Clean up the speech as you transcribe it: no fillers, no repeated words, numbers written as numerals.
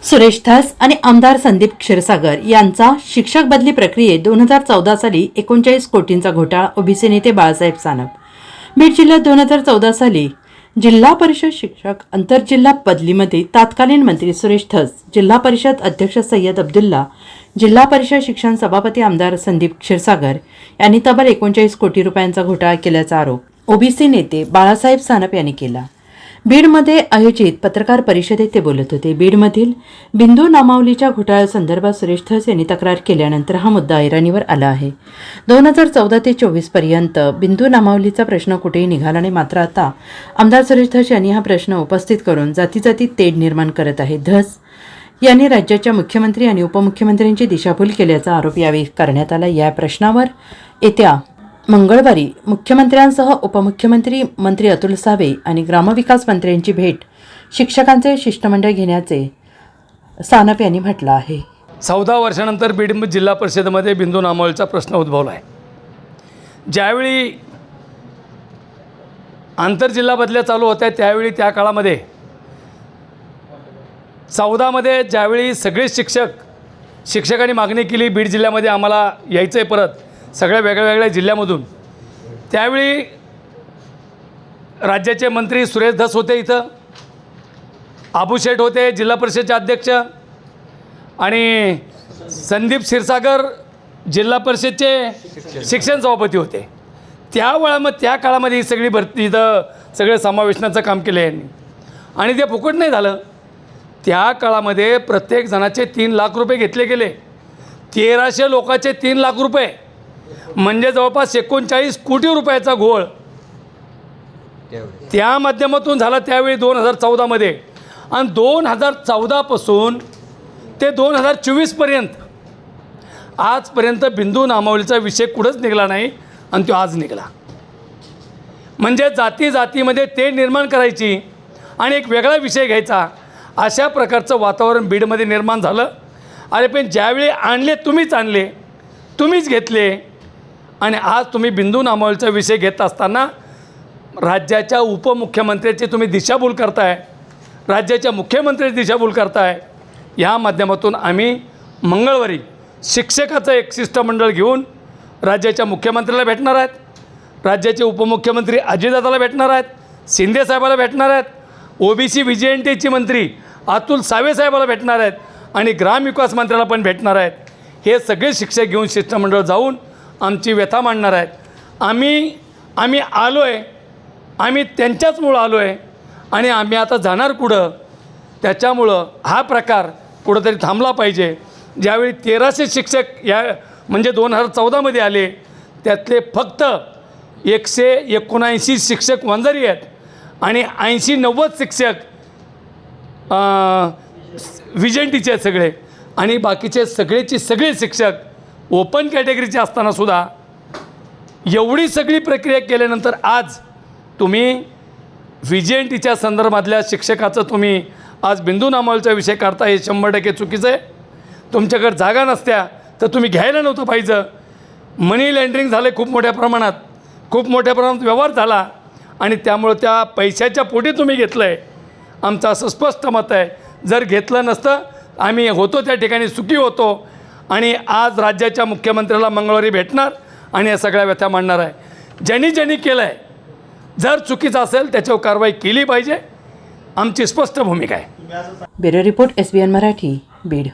सुरेश धस आणि आमदार संदीप क्षीरसागर यांचा शिक्षक बदली प्रक्रियेत 2014 साली 39 कोटींचा घोटाळा. ओबीसी नेते बाळासाहेब सानप. बीड जिल्ह्यात 2014 साली जिल्हा परिषद शिक्षक आंतरजिल्हा बदलीमध्ये तत्कालीन मंत्री सुरेश धस, जिल्हा परिषद अध्यक्ष सय्यद अब्दुल्ला, जिल्हा परिषद शिक्षण सभापती आमदार संदीप क्षीरसागर यांनी तब्बल 39 कोटी रुपयांचा घोटाळा केल्याचा आरोप ओबीसी नेते बाळासाहेब सानप यांनी केला. बीडमध्ये आयोजित पत्रकार परिषदेत ते बोलत होते. बीडमधील बिंदू नामावलीच्या घोटाळ्यासंदर्भात सुरेश धस यांनी तक्रार केल्यानंतर हा मुद्दा ऐरणीवर आला आहे. 2014 ते 24 पर्यंत बिंदू नामावलीचा प्रश्न कुठेही निघाला नाही. मात्र आता आमदार सुरेश धस यांनी हा प्रश्न उपस्थित करून जाती तेढ निर्माण करत आहेत. धस यांनी राज्याच्या मुख्यमंत्री आणि उपमुख्यमंत्र्यांची दिशाभूल केल्याचा आरोप यावेळी करण्यात आला. या प्रश्नावर येत्या मंगळवारी मुख्यमंत्र्यांसह उपमुख्यमंत्री मंत्री अतुल सावे आणि ग्रामविकास मंत्र्यांची भेट शिक्षकांचे शिष्टमंडळ घेण्याचे सानप यांनी म्हटलं आहे. 14 वर्षानंतर बीड जिल्हा परिषदेमध्ये बिंदू नामावलीचा प्रश्न उद्भवला आहे. ज्यावेळी आंतरजिल्हा बदल्या चालू होत्या त्यावेळी त्या काळामध्ये 14मध्ये ज्यावेळी सगळे शिक्षकांनी मागणी केली बीड जिल्ह्यामध्ये आम्हाला यायचं आहे परत सगळ्या वेगळ्या जिल्ह्यामधून, त्यावेळी राज्याचे मंत्री सुरेश धस होते, इथं आबू शेठ होते जिल्हा परिषदेचे अध्यक्ष, आणि संदीप क्षीरसागर जिल्हा परिषदचे शिक्षण सभापती होते. त्या काळामध्ये ही सगळी भरती इथं सगळे समावेशनाचं काम केलं यांनी, आणि ते फुकट नाही झालं. त्या काळामध्ये प्रत्येक जणाचे 3 लाख रुपये घेतले गेले. 1300 लोकांचे 3 लाख रुपये म्हणजे जवळपास 39 कोटी रुपयाचा घोळ त्या माध्यमातून झाला त्यावेळी 2014मध्ये. आणि 2014पासून ते 2024पर्यंत आजपर्यंत बिंदू नामावलीचा विषय कुठंच निघाला नाही, आणि तो आज निघाला. म्हणजे जातीमध्ये तेढ निर्माण करायची आणि एक वेगळा विषय घ्यायचा, अशा प्रकारचं वातावरण बीडमध्ये निर्माण झालं. अरे पण ज्यावेळी आणले तुम्हीच घेतले, आणि आज तुम्ही बिंदू नामावलीचा विषय घेत असताना राज्याच्या उपमुख्यमंत्र्याची तुम्ही दिशाभूल करताय, राज्याच्या मुख्यमंत्र्याची दिशाभूल करताय. या माध्यमातून आम्ही मंगळवारी शिक्षकाचं एक शिष्टमंडळ घेऊन राज्याच्या मुख्यमंत्र्याला भेटणार आहेत, राज्याचे उपमुख्यमंत्री अजितदादाला भेटणार आहेत, शिंदेसाहेबाला भेटणार आहेत, ओबीसी व्हीजीएनटीचे मंत्री अतुल सावे साहेबाला भेटणार आहेत, आणि ग्रामविकास मंत्र्याला पण भेटणार आहेत. हे सगळे शिक्षक घेऊन शिष्टमंडळ जाऊन आमची व्यथा मांडणार आहेत. आम्ही आलो आहे, आम्ही त्यांच्याचमुळं आलो आहे, आणि आम्ही आता जाणार कुठं. त्याच्यामुळं हा प्रकार कुठंतरी थांबला पाहिजे. ज्यावेळी 1300 शिक्षक या म्हणजे 2014मध्ये आले, त्यातले फक्त 179 शिक्षक वंजारी आहेत, आणि 80-90 शिक्षक व्हीजीएनटीचे आहेत सगळे, आणि बाकीचे सगळे शिक्षक ओपन कॅटेगरीचे असतानासुद्धा एवढी सगळी प्रक्रिया केल्यानंतर आज तुम्ही व्हीजीएनटीच्या संदर्भातल्या शिक्षकाचं तुम्ही आज बिंदू नामावलीचा विषय करता, हे 100% चुकीचं आहे. तुमच्याकडे जागा नसत्या तर तुम्ही घ्यायला नव्हतं पाहिजे. मनी लँड्रिंग झाले खूप मोठ्या प्रमाणात व्यवहार झाला, आणि त्यामुळं त्या पैशाच्या पोटी तुम्ही घेतलं आहे. आमचं असं स्पष्ट मत आहे, जर घेतलं नसतं आम्ही होतो त्या ठिकाणी सुखी होतो, आणि आज राज्याच्या मुख्यमंत्र्याला मंगळवारी भेटणार आणि या सगळ्या व्यथा मांडणार आहे. ज्यांनी केलं आहे, जर चुकीचं असेल त्याच्यावर कारवाई केली पाहिजे, आमची स्पष्ट भूमिका आहे. Bureau report SBN Marathi, Beed.